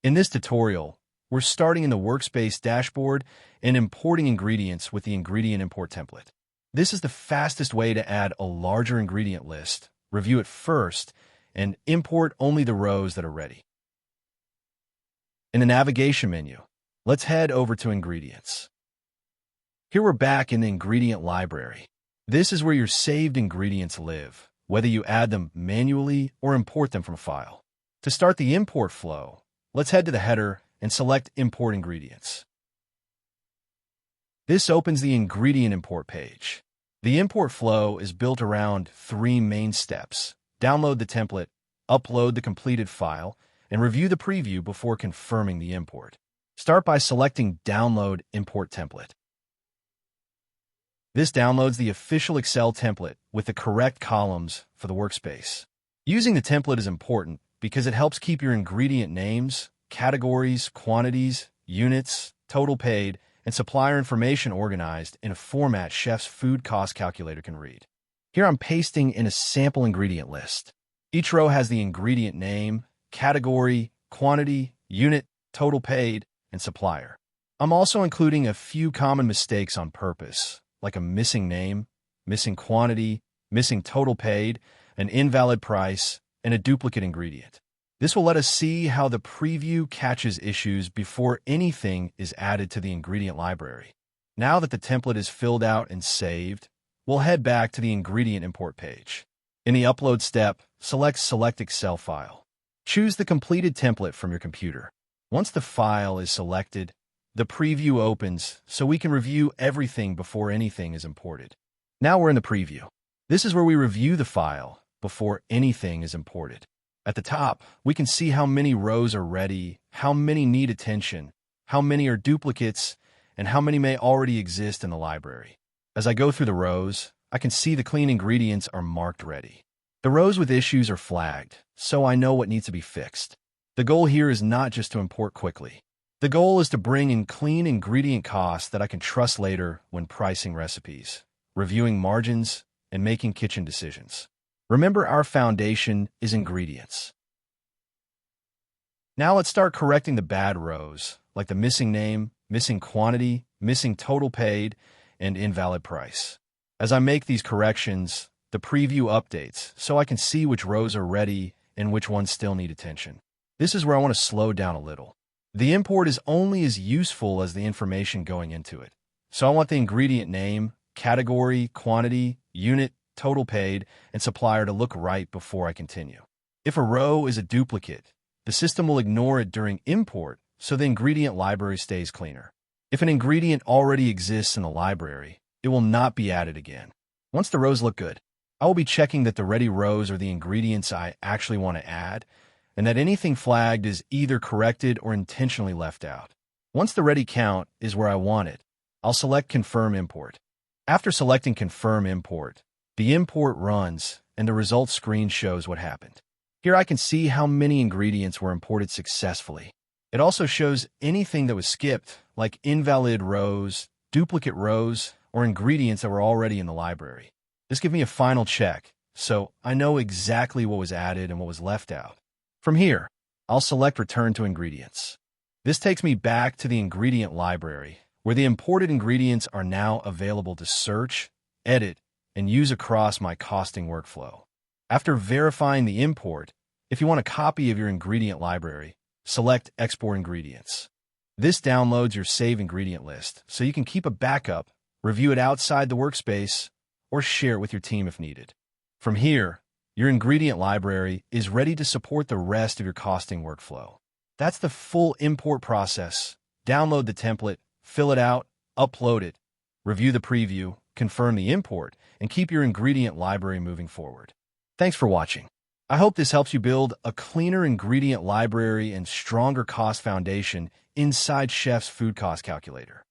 In this tutorial, we're starting in the Workspace dashboard and importing ingredients with the ingredient import template. This is the fastest way to add a larger ingredient list, review it first, and import only the rows that are ready. In the navigation menu, let's head over to Ingredients. Here we're back in the ingredient library. This is where your saved ingredients live, whether you add them manually or import them from a file. To start the import flow, let's head to the header and select Import Ingredients. This opens the ingredient import page. The import flow is built around three main steps: download the template, upload the completed file, and review the preview before confirming the import. Start by selecting Download Import Template. This downloads the official Excel template with the correct columns for the workspace. Using the template is important because it helps keep your ingredient names, categories, quantities, units, total paid, and supplier information organized in a format Chef's food cost calculator can read. Here I'm pasting in a sample ingredient list. Each row has the ingredient name, category, quantity, unit, total paid, and supplier. I'm also including a few common mistakes on purpose, like a missing name, missing quantity, missing total paid, an invalid price, and a duplicate ingredient. This will let us see how the preview catches issues before anything is added to the ingredient library. Now that the template is filled out and saved, we'll head back to the ingredient import page. In the upload step, select Excel file. Choose the completed template from your computer. Once the file is selected, the preview opens so we can review everything before anything is imported. Now we're in the preview. This is where we review the file before anything is imported. At the top, we can see how many rows are ready, how many need attention, how many are duplicates, and how many may already exist in the library. As I go through the rows, I can see the clean ingredients are marked ready. The rows with issues are flagged, so I know what needs to be fixed. The goal here is not just to import quickly. The goal is to bring in clean ingredient costs that I can trust later when pricing recipes, reviewing margins, and making kitchen decisions. Remember, our foundation is ingredients. Now let's start correcting the bad rows, like the missing name, missing quantity, missing total paid, and invalid price. As I make these corrections, the preview updates so I can see which rows are ready and which ones still need attention. This is where I want to slow down a little. The import is only as useful as the information going into it. So I want the ingredient name, category, quantity, unit, total paid, and supplier to look right before I continue. If a row is a duplicate, the system will ignore it during import so the ingredient library stays cleaner. If an ingredient already exists in the library, it will not be added again. Once the rows look good, I will be checking that the ready rows are the ingredients I actually want to add, and that anything flagged is either corrected or intentionally left out. Once the ready count is where I want it, I'll select Confirm Import. After selecting Confirm Import, the import runs and the results screen shows what happened. Here I can see how many ingredients were imported successfully. It also shows anything that was skipped, like invalid rows, duplicate rows, or ingredients that were already in the library. This gives me a final check, so I know exactly what was added and what was left out. From here, I'll select Return to Ingredients. This takes me back to the ingredient library, where the imported ingredients are now available to search, edit, and use across my costing workflow. After verifying the import, if you want a copy of your ingredient library, select Export Ingredients. This downloads your save ingredient list, so you can keep a backup, review it outside the workspace, or share it with your team if needed. From here, your ingredient library is ready to support the rest of your costing workflow. That's the full import process. Download the template, fill it out, upload it, review the preview, confirm the import, and keep your ingredient library moving forward. Thanks for watching. I hope this helps you build a cleaner ingredient library and stronger cost foundation inside Chef's food cost calculator.